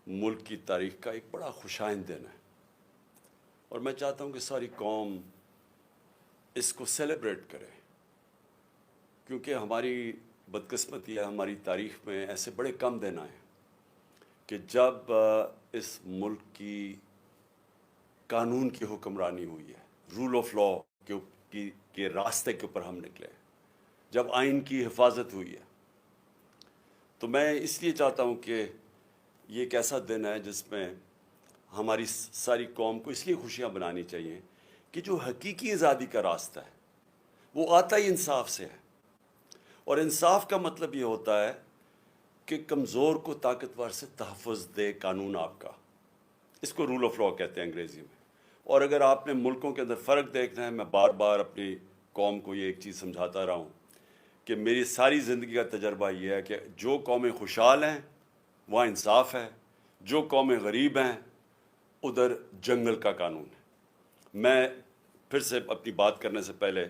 ملک کی تاریخ کا ایک بڑا خوشائند دن ہے، اور میں چاہتا ہوں کہ ساری قوم اس کو سیلیبریٹ کرے، کیونکہ ہماری بدقسمتی ہے، ہماری تاریخ میں ایسے بڑے کم دن آئے کہ جب اس ملک کی قانون کی حکمرانی ہوئی ہے، رول آف لا کے راستے کے اوپر ہم نکلے، جب آئین کی حفاظت ہوئی ہے۔ تو میں اس لیے چاہتا ہوں کہ یہ ایک ایسا دن ہے جس میں ہماری ساری قوم کو اس لیے خوشیاں منانی چاہیے کہ جو حقیقی آزادی کا راستہ ہے وہ آتا ہی انصاف سے ہے، اور انصاف کا مطلب یہ ہوتا ہے کہ کمزور کو طاقتور سے تحفظ دے قانون آپ کا۔ اس کو رول آف لا کہتے ہیں انگریزی میں۔ اور اگر آپ نے ملکوں کے اندر فرق دیکھنا ہے، میں بار بار اپنی قوم کو یہ ایک چیز سمجھاتا رہا ہوں کہ میری ساری زندگی کا تجربہ یہ ہے کہ جو قومیں خوشحال ہیں وہاں انصاف ہے، جو قومیں غریب ہیں ادھر جنگل کا قانون ہے۔ میں پھر سے اپنی بات کرنے سے پہلے،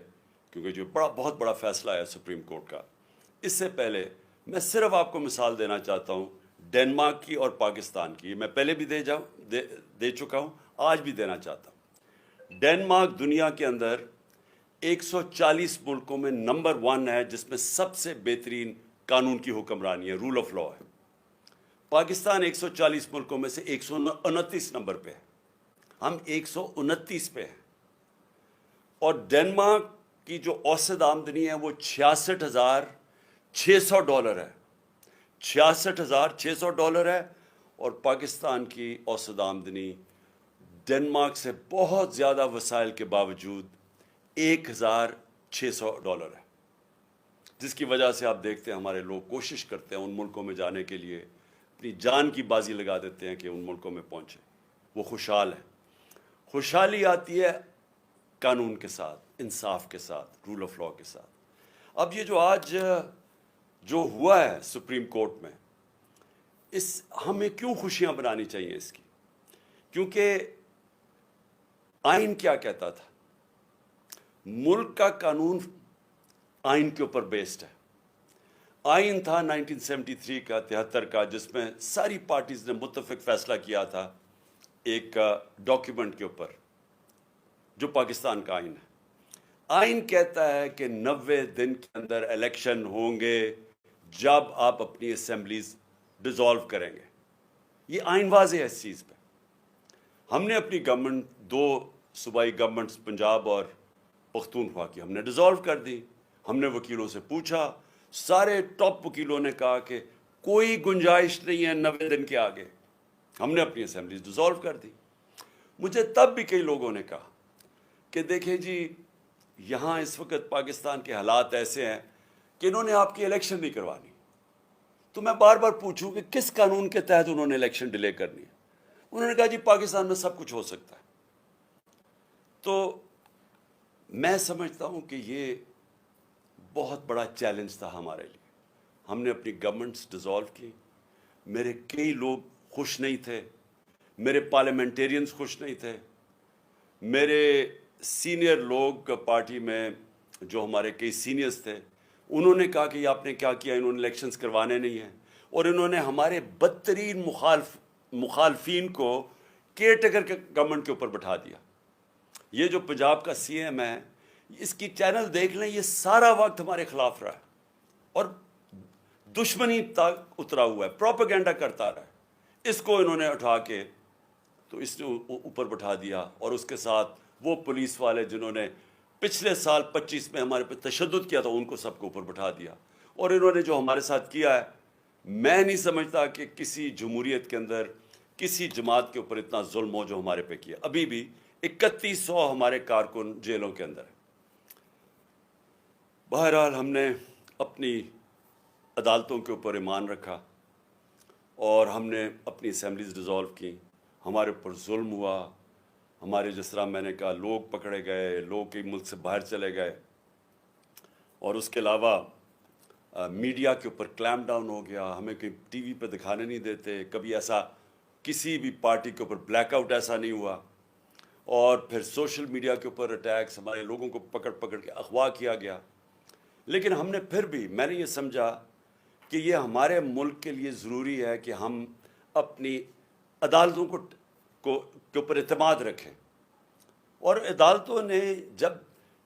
کیونکہ جو بہت بڑا فیصلہ ہے سپریم کورٹ کا، اس سے پہلے میں صرف آپ کو مثال دینا چاہتا ہوں ڈنمارک کی اور پاکستان کی۔ میں پہلے بھی دے چکا ہوں، آج بھی دینا چاہتا ہوں۔ ڈنمارک دنیا کے اندر 140 ملکوں میں نمبر 1 ہے جس میں سب سے بہترین قانون کی حکمرانی ہے، رول آف لا ہے۔ پاکستان 140 ملکوں میں سے 129 نمبر پہ ہے، ہم 129 پہ ہیں۔ اور ڈنمارک کی جو اوسط آمدنی ہے وہ $66,600 ہے، $66,600 ہے، اور پاکستان کی اوسط آمدنی ڈنمارک سے بہت زیادہ وسائل کے باوجود $1,600 ہے، جس کی وجہ سے آپ دیکھتے ہیں ہمارے لوگ کوشش کرتے ہیں ان ملکوں میں جانے کے لیے، اپنی جان کی بازی لگا دیتے ہیں کہ ان ملکوں میں پہنچے، وہ خوشحال ہیں۔ خوشحالی آتی ہے قانون کے ساتھ، انصاف کے ساتھ، رول آف لا کے ساتھ۔ اب یہ جو آج جو ہوا ہے سپریم کورٹ میں، ہمیں کیوں خوشیاں منانی چاہیے اس کی؟ کیونکہ آئین کیا کہتا تھا؟ ملک کا قانون آئین کے اوپر بیسڈ ہے۔ آئین تھا 1973 کا، 73 کا، جس میں ساری پارٹیز نے متفق فیصلہ کیا تھا ایک ڈاکیومنٹ کے اوپر جو پاکستان کا آئین ہے۔ آئین کہتا ہے کہ 90 دن کے اندر الیکشن ہوں گے جب آپ اپنی اسمبلیز ڈیزالو کریں گے۔ یہ آئین واضح ہے اس چیز پہ۔ ہم نے اپنی گورنمنٹ، 2 صوبائی گورنمنٹس پنجاب اور پختونخوا کی، ہم نے ڈیزالو کر دی۔ ہم نے وکیلوں سے پوچھا، سارے ٹاپ وکیلوں نے کہا کہ کوئی گنجائش نہیں ہے 90 دن کے آگے۔ ہم نے اپنی اسمبلیز ڈیزالو کر دی۔ مجھے تب بھی کئی لوگوں نے کہا کہ دیکھیں جی، یہاں اس وقت پاکستان کے حالات ایسے ہیں کہ انہوں نے آپ کی الیکشن نہیں کروانی۔ تو میں بار بار پوچھوں کہ کس قانون کے تحت انہوں نے الیکشن ڈیلے کرنی ہے؟ انہوں نے کہا جی پاکستان میں سب کچھ ہو سکتا ہے۔ تو میں سمجھتا ہوں کہ یہ بہت بڑا چیلنج تھا ہمارے لیے۔ ہم نے اپنی گورنمنٹس ڈیزالو کی۔ میرے کئی لوگ خوش نہیں تھے، میرے پارلیمنٹیرینز خوش نہیں تھے، میرے سینئر لوگ پارٹی میں جو ہمارے کئی سینئرز تھے انہوں نے کہا کہ یہ آپ نے کیا کیا، انہوں نے الیکشنز کروانے نہیں ہیں، اور انہوں نے ہمارے بدترین مخالفین کو کیئر ٹیکر کے گورنمنٹ کے اوپر بٹھا دیا۔ یہ جو پنجاب کا سی ایم ہے، اس کی چینل دیکھ لیں، یہ سارا وقت ہمارے خلاف رہا ہے اور دشمنی تک اترا ہوا ہے، پروپیگنڈا کرتا رہا ہے۔ اس کو انہوں نے اٹھا کے تو اس نے اوپر بٹھا دیا، اور اس کے ساتھ وہ پولیس والے جنہوں نے پچھلے سال 25 میں ہمارے پہ تشدد کیا تھا ان کو سب کو اوپر بٹھا دیا۔ اور انہوں نے جو ہمارے ساتھ کیا ہے، میں نہیں سمجھتا کہ کسی جمہوریت کے اندر کسی جماعت کے اوپر اتنا ظلم ہو جو ہمارے پہ کیا۔ ابھی بھی 3100 ہمارے کارکن جیلوں کے اندر ہیں۔ بہرحال ہم نے اپنی عدالتوں کے اوپر ایمان رکھا اور ہم نے اپنی اسمبلیز ڈیزالو کی۔ ہمارے اوپر ظلم ہوا، ہمارے جس طرح میں نے کہا لوگ پکڑے گئے، لوگ کئی ملک سے باہر چلے گئے، اور اس کے علاوہ میڈیا کے اوپر کلیم ڈاؤن ہو گیا، ہمیں کہیں ٹی وی پہ دکھانے نہیں دیتے، کبھی ایسا کسی بھی پارٹی کے اوپر بلیک آؤٹ ایسا نہیں ہوا، اور پھر سوشل میڈیا کے اوپر اٹیکس، ہمارے لوگوں کو پکڑ پکڑ کے اغوا کیا گیا۔ لیکن ہم نے پھر بھی، میں نے یہ سمجھا کہ یہ ہمارے ملک کے لیے ضروری ہے کہ ہم اپنی عدالتوں کے اوپر اعتماد رکھیں. اور عدالتوں نے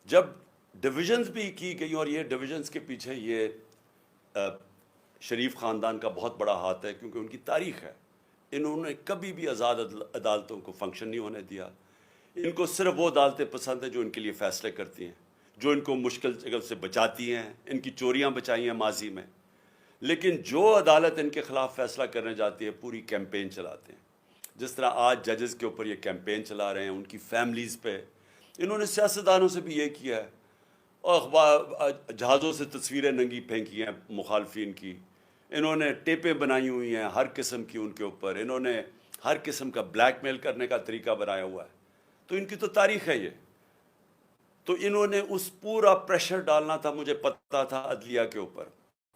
جب ڈویژنز بھی کی گئی، اور یہ ڈویژنز کے پیچھے یہ شریف خاندان کا بہت بڑا ہاتھ ہے، کیونکہ ان کی تاریخ ہے. انہوں نے کبھی بھی آزاد عدالتوں کو فنکشن نہیں ہونے دیا. ان کو صرف وہ عدالتیں پسند ہیں جو ان کے لیے فیصلے کرتی ہیں، جو ان کو مشکل جگہ سے بچاتی ہیں. ان کی چوریاں بچائی ہیں ماضی میں، لیکن جو عدالت ان کے خلاف فیصلہ کرنے جاتی ہے پوری کیمپین چلاتے ہیں. جس طرح آج ججز کے اوپر یہ کیمپین چلا رہے ہیں، ان کی فیملیز پہ. انہوں نے سیاستدانوں سے بھی یہ کیا ہے، اور جہازوں سے تصویریں ننگی پھینکی ہیں مخالفین کی. انہوں نے ٹیپیں بنائی ہوئی ہیں ہر قسم کی ان کے اوپر. انہوں نے ہر قسم کا بلیک میل کرنے کا طریقہ بنایا ہوا ہے. تو ان کی تو تاریخ ہے یہ. تو انہوں نے اس پورا پریشر ڈالنا تھا، مجھے پتا تھا عدلیہ کے اوپر.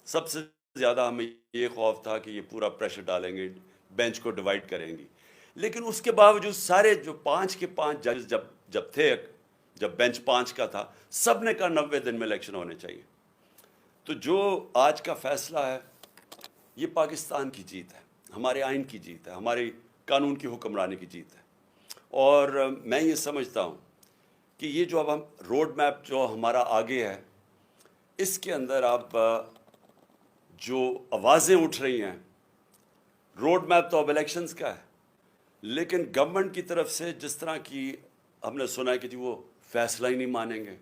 سب سے زیادہ ہمیں یہ خوف تھا کہ یہ پورا پریشر ڈالیں گے، بینچ کو ڈیوائیڈ کریں گی. لیکن اس کے باوجود سارے جو 5 کے 5 جج جب بینچ 5 کا تھا، سب نے کہا 90 دن میں الیکشن ہونے چاہیے. تو جو آج کا فیصلہ ہے یہ پاکستان کی جیت ہے، ہمارے آئین کی جیت ہے، ہمارے قانون کی حکمرانی کی جیت ہے. اور میں یہ سمجھتا ہوں کہ یہ جو اب ہم روڈ میپ جو ہمارا آگے ہے، اس کے اندر اب جو آوازیں اٹھ رہی ہیں، روڈ میپ تو اب الیکشنز کا ہے، لیکن گورنمنٹ کی طرف سے جس طرح کی ہم نے سنا ہے کہ جی وہ فیصلہ ہی نہیں مانیں گے.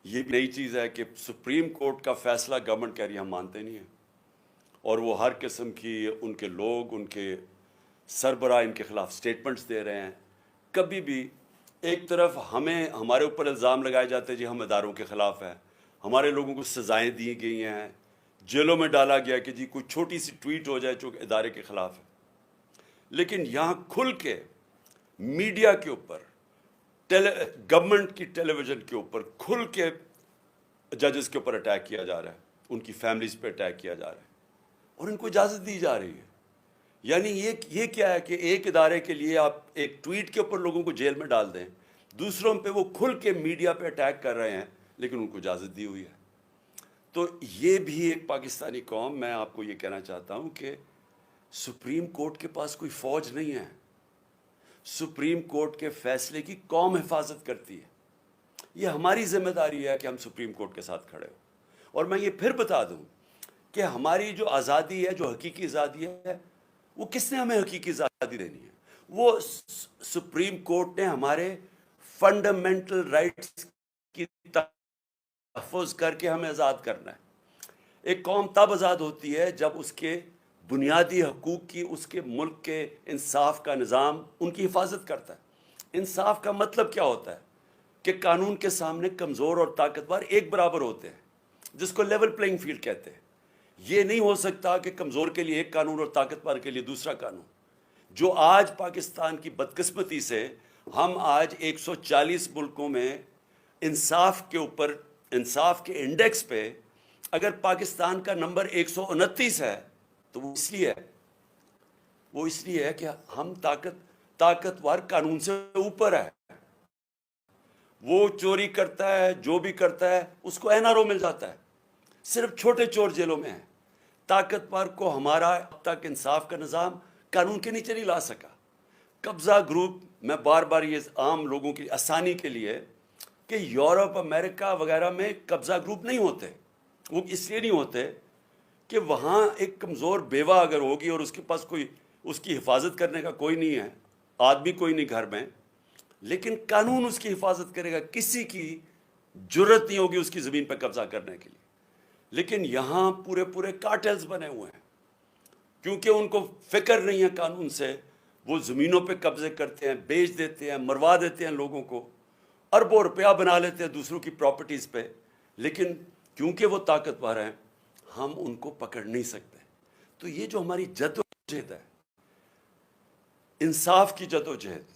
یہ نئی چیز ہے کہ سپریم کورٹ کا فیصلہ گورنمنٹ کہہ رہی ہے ہم مانتے نہیں ہیں. اور وہ ہر قسم کی ان کے لوگ، ان کے سربراہ ان کے خلاف سٹیٹمنٹس دے رہے ہیں. کبھی بھی ایک طرف ہمارے اوپر الزام لگائے جاتے ہیں جی ہم اداروں کے خلاف ہیں، ہمارے لوگوں کو سزائیں دی گئی ہیں، جیلوں میں ڈالا گیا کہ جی کوئی چھوٹی سی ٹویٹ ہو جائے جو کہ ادارے کے خلاف ہے. لیکن یہاں کھل کے میڈیا کے اوپر، گورنمنٹ کی ٹیلی ویژن کے اوپر کھل کے ججز کے اوپر اٹیک کیا جا رہا ہے، ان کی فیملیز پہ اٹیک کیا جا رہا ہے، اور ان کو اجازت دی جا رہی ہے. یعنی یہ کیا ہے کہ ایک ادارے کے لیے آپ ایک ٹویٹ کے اوپر لوگوں کو جیل میں ڈال دیں، دوسروں پہ وہ کھل کے میڈیا پہ اٹیک کر رہے ہیں، لیکن ان کو اجازت دی ہوئی ہے. تو یہ بھی ایک پاکستانی قوم، میں آپ کو یہ کہنا چاہتا ہوں کہ سپریم کورٹ کے پاس کوئی فوج نہیں ہے. سپریم کورٹ کے فیصلے کی قوم حفاظت کرتی ہے. یہ ہماری ذمہ داری ہے کہ ہم سپریم کورٹ کے ساتھ کھڑے ہوں. اور میں یہ پھر بتا دوں کہ ہماری جو آزادی ہے، جو حقیقی آزادی ہے، وہ کس نے ہمیں حقیقی آزادی دینی ہے؟ وہ سپریم کورٹ نے ہمارے فنڈامنٹل رائٹس کی تحفظ کر کے ہمیں آزاد کرنا ہے. ایک قوم تب آزاد ہوتی ہے جب اس کے بنیادی حقوق کی، اس کے ملک کے انصاف کا نظام ان کی حفاظت کرتا ہے. انصاف کا مطلب کیا ہوتا ہے؟ کہ قانون کے سامنے کمزور اور طاقتور ایک برابر ہوتے ہیں، جس کو لیول پلینگ فیلڈ کہتے ہیں. یہ نہیں ہو سکتا کہ کمزور کے لیے ایک قانون اور طاقتور کے لیے دوسرا قانون. جو آج پاکستان کی بدقسمتی سے ہم آج 140 ملکوں میں انصاف کے اوپر، انصاف کے انڈیکس پہ اگر پاکستان کا نمبر 129 ہے تو وہ اس لیے ہے کہ ہم طاقتور قانون سے اوپر ہے. وہ چوری کرتا ہے، جو بھی کرتا ہے اس کو این آر او مل جاتا ہے. صرف چھوٹے چور جیلوں میں ہیں. طاقتور کو ہمارا اب تک انصاف کا نظام قانون کے نیچے نہیں لا سکا. قبضہ گروپ، میں بار بار یہ عام لوگوں کی آسانی کے لیے کہ یورپ، امریکہ وغیرہ میں قبضہ گروپ نہیں ہوتے. وہ اس لیے نہیں ہوتے کہ وہاں ایک کمزور بیوہ اگر ہوگی اور اس کے پاس کوئی اس کی حفاظت کرنے کا کوئی نہیں ہے، آدمی کوئی نہیں گھر میں، لیکن قانون اس کی حفاظت کرے گا. کسی کی جرت نہیں ہوگی اس کی زمین پہ قبضہ کرنے کے لیے. لیکن یہاں پورے کارٹلز بنے ہوئے ہیں، کیونکہ ان کو فکر نہیں ہے قانون سے. وہ زمینوں پہ قبضے کرتے ہیں، بیچ دیتے ہیں، مروا دیتے ہیں لوگوں کو، اربوں روپیہ بنا لیتے ہیں دوسروں کی پراپرٹیز پہ. لیکن کیونکہ وہ طاقتور ہیں ہم ان کو پکڑ نہیں سکتے. تو یہ جو ہماری جدوجہد ہے، انصاف کی جدوجہد،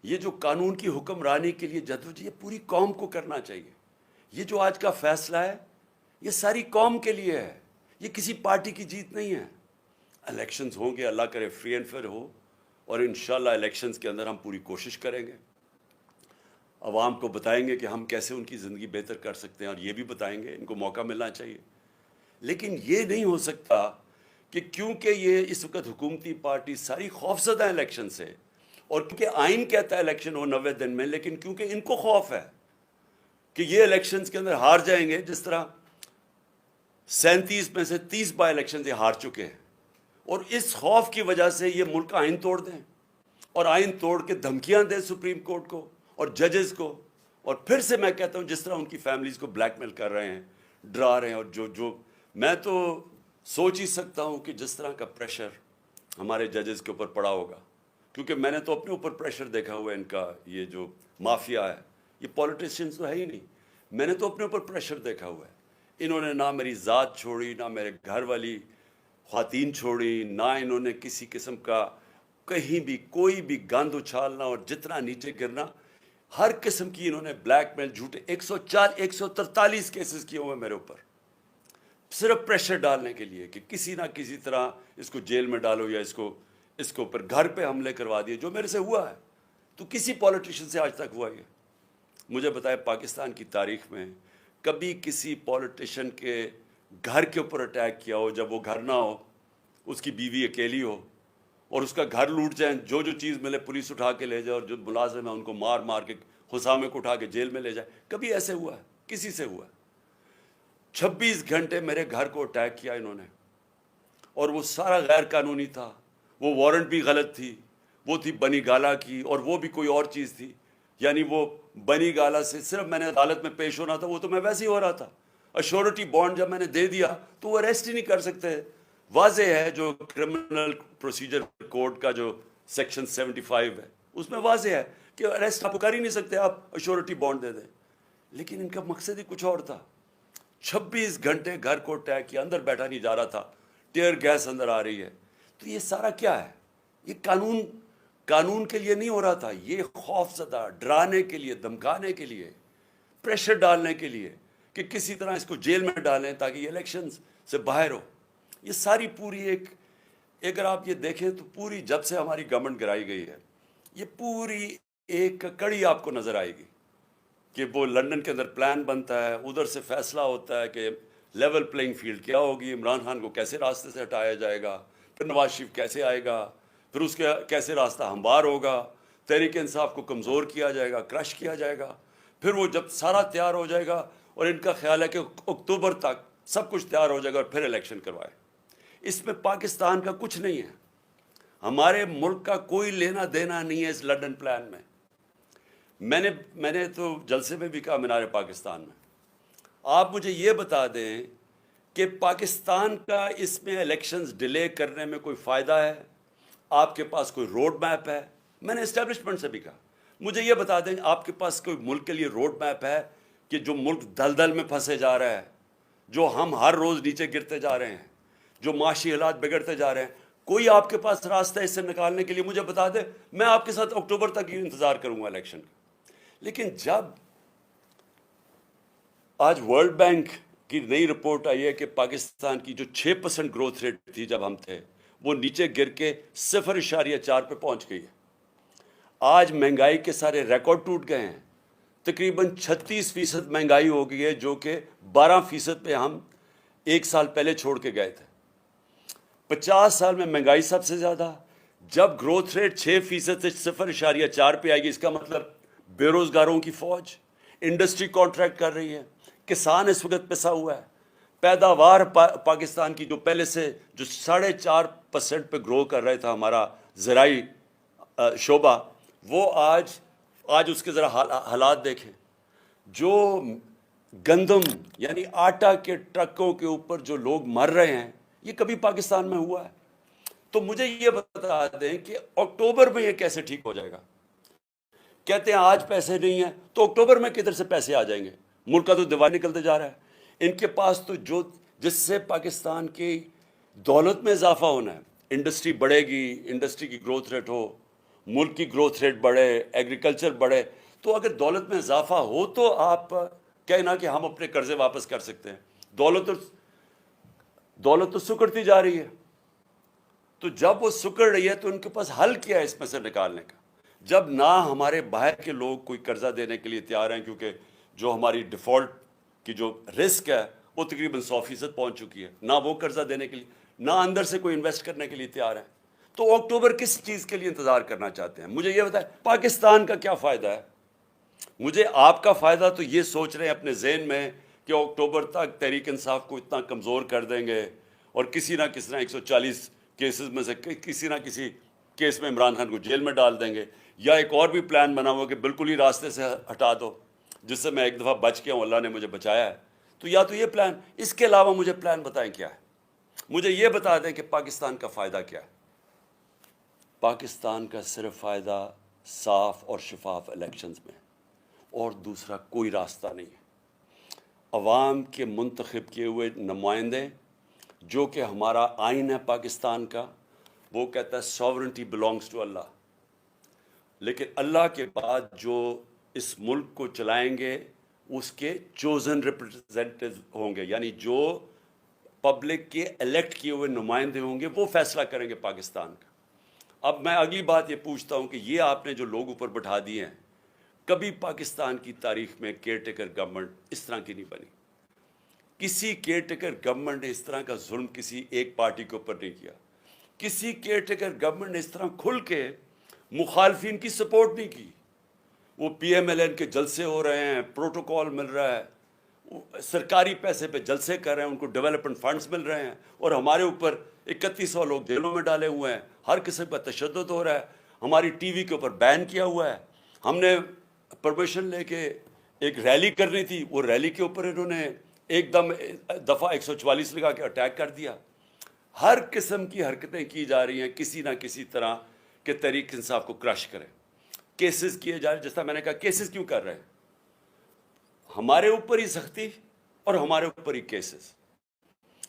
یہ جو قانون کی حکمرانی کے لیے جدوجہد، یہ پوری قوم کو کرنا چاہیے. یہ جو آج کا فیصلہ ہے یہ ساری قوم کے لیے ہے، یہ کسی پارٹی کی جیت نہیں ہے. الیکشنز ہوں گے، اللہ کرے فری اینڈ فیئر ہو، اور انشاءاللہ الیکشنز کے اندر ہم پوری کوشش کریں گے، عوام کو بتائیں گے کہ ہم کیسے ان کی زندگی بہتر کر سکتے ہیں، اور یہ بھی بتائیں گے ان کو موقع ملنا چاہیے. لیکن یہ نہیں ہو سکتا کہ کیونکہ یہ اس وقت حکومتی پارٹی ساری خوفزدہ ہیں الیکشن سے، اور کیونکہ آئین کہتا ہے الیکشن ہو 90 دن میں، لیکن کیونکہ ان کو خوف ہے کہ یہ الیکشنز کے اندر ہار جائیں گے، جس طرح 37 میں سے 30 بائی الیکشن یہ ہار چکے ہیں، اور اس خوف کی وجہ سے یہ ملک کا آئین توڑ دیں اور آئین توڑ کے دھمکیاں دیں سپریم کورٹ کو اور ججز کو، اور پھر سے میں کہتا ہوں جس طرح ان کی فیملیز کو بلیک میل کر رہے ہیں، ڈرا رہے ہیں، اور جو میں تو سوچ ہی سکتا ہوں کہ جس طرح کا پریشر ہمارے ججز کے اوپر پڑا ہوگا، کیونکہ میں نے تو اپنے اوپر پریشر دیکھا ہوا ہے ان کا، یہ جو مافیا ہے، یہ پولیٹیشینز تو ہے ہی نہیں، میں نے تو اپنے اوپر پریشر دیکھا ہوا ہے۔ انہوں نے نہ میری ذات چھوڑی، نہ میرے گھر والی خواتین چھوڑی، نہ انہوں نے کسی قسم کا کہیں بھی کوئی بھی گند اچھالنا اور جتنا نیچے گرنا، ہر قسم کی انہوں نے بلیک میل، جھوٹے 143 کیسز کیے ہوئے میرے اوپر، صرف پریشر ڈالنے کے لیے کہ کسی نہ کسی طرح اس کو جیل میں ڈالو، یا اس کو اوپر گھر پہ حملے کروا دیے، جو میرے سے ہوا ہے تو کسی پولیٹیشین سے آج تک ہوا ہے۔ مجھے بتائے پاکستان کی تاریخ میں کبھی کسی پولیٹیشین کے گھر کے اوپر اٹیک کیا ہو جب وہ گھر نہ ہو، اس کی بیوی اکیلی ہو، اور اس کا گھر لوٹ جائیں، جو چیز ملے پولیس اٹھا کے لے جائے، اور جو ملازم ہیں ان کو مار مار کے حسامے کو اٹھا کے جیل میں لے جائے؟ کبھی ایسے ہوا ہے؟ کسی سے ہوا ہے؟ 26 گھنٹے میرے گھر کو اٹیک کیا انہوں نے، اور وہ سارا غیر قانونی تھا، وہ وارنٹ بھی غلط تھی، وہ تھی بنی گالا کی، اور وہ بھی کوئی اور چیز تھی، یعنی وہ بنی گالا سے صرف میں نے عدالت میں پیش ہونا تھا، وہ تو میں ویسے ہی ہو رہا تھا، ایشورٹی بانڈ جب میں نے دے دیا تو وہ اریسٹ ہی نہیں کر سکتے۔ واضح ہے جو کرمنل پروسیجر کوڈ کا جو سیکشن 75 ہے، اس میں واضح ہے کہ اریسٹ آپ کر ہی نہیں سکتے، آپ ایشورٹی بانڈ دے دیں، لیکن ان کا مقصد ہی کچھ اور تھا۔ 26 گھنٹے گھر کو اٹیک کیا، اندر بیٹھا نہیں جا رہا تھا، ٹیئر گیس اندر آ رہی ہے۔ تو یہ سارا کیا ہے؟ یہ قانون کے لیے نہیں ہو رہا تھا، یہ خوف زدہ، ڈرانے کے لیے، دھمکانے کے لیے، پریشر ڈالنے کے لیے کہ کسی طرح اس کو جیل میں ڈالیں تاکہ یہ الیکشنز سے باہر ہو۔ یہ ساری پوری اگر آپ یہ دیکھیں تو پوری جب سے ہماری گورنمنٹ گرائی گئی ہے، یہ پوری ایک کڑی آپ کو نظر آئے گی کہ وہ لندن کے اندر پلان بنتا ہے، ادھر سے فیصلہ ہوتا ہے کہ لیول پلینگ فیلڈ کیا ہوگی، عمران خان کو کیسے راستے سے ہٹایا جائے گا، پھر نواز شریف کیسے آئے گا، پھر اس کے کیسے راستہ ہموار ہوگا، تحریک انصاف کو کمزور کیا جائے گا، کرش کیا جائے گا، پھر وہ جب سارا تیار ہو جائے گا، اور ان کا خیال ہے کہ اکتوبر تک سب کچھ تیار ہو جائے گا اور پھر الیکشن کروائے۔ اس میں پاکستان کا کچھ نہیں ہے، ہمارے ملک کا کوئی لینا دینا نہیں ہے اس لنڈن پلان میں۔ میں نے تو جلسے میں بھی کہا مینار پاکستان میں، آپ مجھے یہ بتا دیں کہ پاکستان کا اس میں الیکشنز ڈیلے کرنے میں کوئی فائدہ ہے؟ آپ کے پاس کوئی روڈ میپ ہے؟ میں نے اسٹیبلشمنٹ سے بھی کہا مجھے یہ بتا دیں آپ کے پاس کوئی ملک کے لیے روڈ میپ ہے کہ جو ملک دلدل میں پھنسے جا رہا ہے، جو ہم ہر روز نیچے گرتے جا رہے ہیں، جو معاشی حالات بگڑتے جا رہے ہیں، کوئی آپ کے پاس راستہ اس سے نکالنے کے لیے مجھے بتا دے، میں آپ کے ساتھ اکتوبر تک ہی انتظار کروں گا الیکشن کا۔ لیکن جب آج ورلڈ بینک کی نئی رپورٹ آئی ہے کہ پاکستان کی جو 6% گروتھ ریٹ تھی جب ہم تھے، وہ نیچے گر کے 0.4 پہ پہنچ گئی ہے۔ آج مہنگائی کے سارے ریکارڈ ٹوٹ گئے ہیں، تقریباً 36% مہنگائی ہو گئی ہے، جو کہ 12% پہ ہم 1 سال پہلے چھوڑ کے گئے تھے۔ 50 سال میں مہنگائی سب سے زیادہ۔ جب گروتھ ریٹ 6% سے 0.4 پہ آئے گی، اس کا مطلب بے روزگاروں کی فوج، انڈسٹری کانٹریکٹ کر رہی ہے، کسان اس وقت پسا ہوا ہے، پیداوار پاکستان کی جو پہلے سے جو 4.5% پہ گرو کر رہا تھا ہمارا زرعی شعبہ، وہ آج اس کے ذرا حالات دیکھیں۔ جو گندم یعنی آٹا کے ٹرکوں کے اوپر جو لوگ مر رہے ہیں، یہ کبھی پاکستان میں ہوا ہے؟ تو مجھے یہ بتا دیں کہ اکتوبر میں یہ کیسے ٹھیک ہو جائے گا؟ کہتے ہیں آج پیسے نہیں ہیں، تو اکتوبر میں کدھر سے پیسے آ جائیں گے؟ ملک کا تو دیوار نکلتے جا رہا ہے۔ ان کے پاس تو جس سے پاکستان کی دولت میں اضافہ ہونا ہے، انڈسٹری بڑھے گی، انڈسٹری کی گروتھ ریٹ ہو، ملک کی گروتھ ریٹ بڑھے، ایگریکلچر بڑھے، تو اگر دولت میں اضافہ ہو تو آپ کہنا کہ ہم اپنے قرضے واپس کر سکتے ہیں۔ دولت تو سکڑتی جا رہی ہے، تو جب وہ سکڑ رہی ہے تو ان کے پاس حل کیا ہے اس میں سے نکالنے کا؟ جب نہ ہمارے باہر کے لوگ کوئی قرضہ دینے کے لیے تیار ہیں، کیونکہ جو ہماری ڈیفالٹ کی جو رسک ہے وہ تقریباً 100% پہنچ چکی ہے، نہ وہ قرضہ دینے کے لیے، نہ اندر سے کوئی انویسٹ کرنے کے لیے تیار ہے. تو اکتوبر کس چیز کے لیے انتظار کرنا چاہتے ہیں؟ مجھے یہ بتائیں, پاکستان کا کیا فائدہ ہے؟ مجھے آپ کا فائدہ تو یہ سوچ رہے ہیں اپنے ذہن میں کہ اکتوبر تک تحریک انصاف کو اتنا کمزور کر دیں گے اور کسی نہ کسی نہ 140 کیسز میں سے کسی نہ کسی کیس میں عمران خان کو جیل میں ڈال دیں گے, یا ایک اور بھی پلان بنا ہوا کہ بالکل ہی راستے سے ہٹا دو, جس سے میں ایک دفعہ بچ گیا ہوں, اللہ نے مجھے بچایا ہے. تو یا تو یہ پلان, اس کے علاوہ مجھے پلان بتائیں کیا ہے. مجھے یہ بتا دیں کہ پاکستان کا فائدہ کیا ہے. پاکستان کا صرف فائدہ صاف اور شفاف الیکشنز میں, اور دوسرا کوئی راستہ نہیں ہے. عوام کے منتخب کیے ہوئے نمائندے, جو کہ ہمارا آئین ہے پاکستان کا, وہ کہتا ہے ساورنٹی بلانگس ٹو اللہ, لیکن اللہ کے بعد جو اس ملک کو چلائیں گے اس کے چوزن ریپرزینٹیو ہوں گے, یعنی جو پبلک کے الیکٹ کیے ہوئے نمائندے ہوں گے وہ فیصلہ کریں گے پاکستان کا. اب میں اگلی بات یہ پوچھتا ہوں کہ یہ آپ نے جو لوگ اوپر بٹھا دیے ہیں, کبھی پاکستان کی تاریخ میں کیئر ٹیکر گورنمنٹ اس طرح کی نہیں بنی. کسی کیئر ٹیکر گورنمنٹ نے اس طرح کا ظلم کسی ایک پارٹی کے اوپر نہیں کیا. کسی کیئر ٹیکر گورنمنٹ نے اس طرح کھل کے مخالفین کی سپورٹ نہیں کی. وہ پی ایم ایل این کے جلسے ہو رہے ہیں, پروٹوکول مل رہا ہے, سرکاری پیسے پہ جلسے کر رہے ہیں, ان کو ڈیولپمنٹ فنڈز مل رہے ہیں, اور ہمارے اوپر 3100 لوگ جیلوں میں ڈالے ہوئے ہیں, ہر قسم کا تشدد ہو رہا ہے, ہماری ٹی وی کے اوپر بین کیا ہوا ہے. ہم نے پرمیشن لے کے ایک ریلی کرنی تھی, وہ ریلی کے اوپر انہوں نے ایک دم دفعہ 144 لگا کے اٹیک کر دیا. ہر قسم کی حرکتیں کی جا رہی ہیں کسی نہ کسی طرح کہ تحریک انصاف کو کرش کریں. کیسز کیے جا رہے ہیں, جس طرح میں نے کہا کیسز کیوں کر رہے ہیں؟ ہمارے اوپر ہی سختی اور ہمارے اوپر ہی کیسز.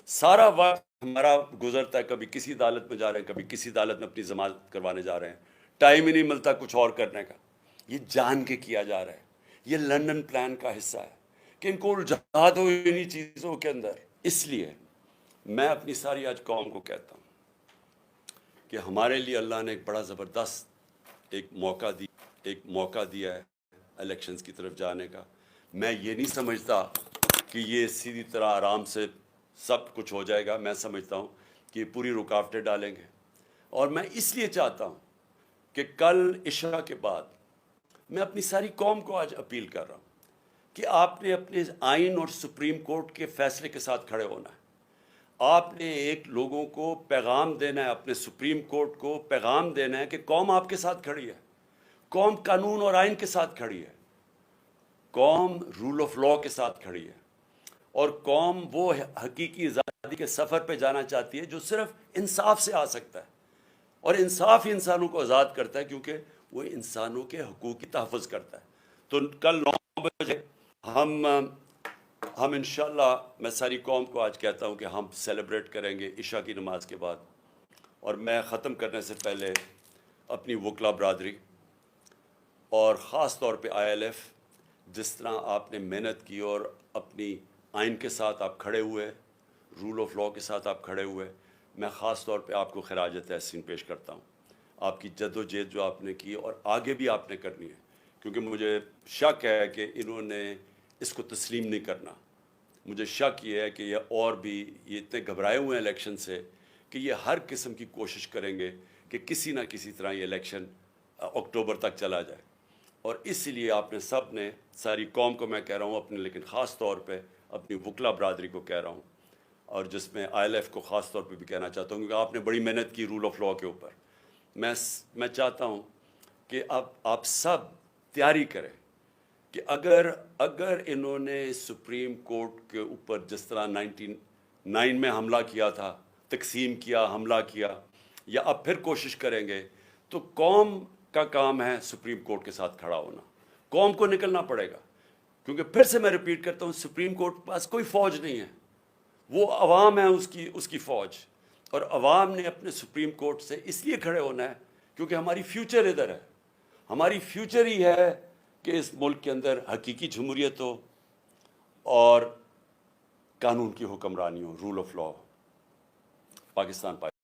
سارا وقت ہمارا گزرتا ہے, کبھی کسی عدالت میں جا رہے ہیں, کبھی کسی عدالت میں اپنی ضمانت کروانے جا رہے ہیں, ٹائم ہی نہیں ملتا کچھ اور کرنے کا. یہ جان کے کیا جا رہا ہے. یہ لنڈن پلان کا حصہ ہے کہ ان کو الجھا دو انہی چیزوں کے اندر. اس لیے میں اپنی ساری آج قوم کو کہتا ہوں کہ ہمارے لیے اللہ نے ایک بڑا زبردست ایک موقع دیا ہے الیکشنز کی طرف جانے کا. میں یہ نہیں سمجھتا کہ یہ سیدھی طرح آرام سے سب کچھ ہو جائے گا. میں سمجھتا ہوں کہ یہ پوری رکاوٹیں ڈالیں گے, اور میں اس لیے چاہتا ہوں کہ کل عشاء کے بعد میں اپنی ساری قوم کو آج اپیل کر رہا ہوں کہ آپ نے اپنے آئین اور سپریم کورٹ کے فیصلے کے ساتھ کھڑے ہونا ہے. آپ نے ایک لوگوں کو پیغام دینا ہے, اپنے سپریم کورٹ کو پیغام دینا ہے کہ قوم آپ کے ساتھ کھڑی ہے, قوم قانون اور آئین کے ساتھ کھڑی ہے, قوم رول آف لاء کے ساتھ کھڑی ہے, اور قوم وہ حقیقی آزادی کے سفر پہ جانا چاہتی ہے جو صرف انصاف سے آ سکتا ہے. اور انصاف ہی انسانوں کو آزاد کرتا ہے, کیونکہ وہ انسانوں کے حقوق کی تحفظ کرتا ہے. تو کل 9 بجے ہم انشاءاللہ, میں ساری قوم کو آج کہتا ہوں کہ ہم سیلیبریٹ کریں گے عشاء کی نماز کے بعد. اور میں ختم کرنے سے پہلے اپنی وکلا برادری اور خاص طور پہ آئی ایل ایف, جس طرح آپ نے محنت کی اور اپنی آئین کے ساتھ آپ کھڑے ہوئے, رول آف لاء کے ساتھ آپ کھڑے ہوئے, میں خاص طور پہ آپ کو خراج تحسین پیش کرتا ہوں. آپ کی جد و جہد جو آپ نے کی اور آگے بھی آپ نے کرنی ہے, کیونکہ مجھے شک ہے کہ انہوں نے اس کو تسلیم نہیں کرنا. مجھے شک یہ ہے کہ یہ اور بھی یہ اتنے گھبرائے ہوئے ہیں الیکشن سے کہ یہ ہر قسم کی کوشش کریں گے کہ کسی نہ کسی طرح یہ الیکشن اکتوبر تک چلا جائے. اور اس لیے آپ نے سب نے, ساری قوم کو میں کہہ رہا ہوں اپنے, لیکن خاص طور پہ اپنی وکلا برادری کو کہہ رہا ہوں, اور جس میں آئی ایل ایف کو خاص طور پہ بھی کہنا چاہتا ہوں, کیونکہ آپ نے بڑی محنت کی رول آف لاء کے اوپر. میں چاہتا ہوں کہ اب آپ سب تیاری کریں کہ اگر انہوں نے سپریم کورٹ کے اوپر جس طرح 99 میں حملہ کیا تھا, تقسیم کیا, حملہ کیا, یا اب پھر کوشش کریں گے, تو قوم کا کام ہے سپریم کورٹ کے ساتھ کھڑا ہونا. قوم کو نکلنا پڑے گا, کیونکہ پھر سے میں ریپیٹ کرتا ہوں, سپریم کورٹ کے پاس کوئی فوج نہیں ہے, وہ عوام ہے اس کی فوج. اور عوام نے اپنے سپریم کورٹ سے اس لیے کھڑے ہونا ہے کیونکہ ہماری فیوچر ادھر ہے. ہماری فیوچر ہی ہے کہ اس ملک کے اندر حقیقی جمہوریت ہو اور قانون کی حکمرانی ہو, رول آف لاء. پاکستان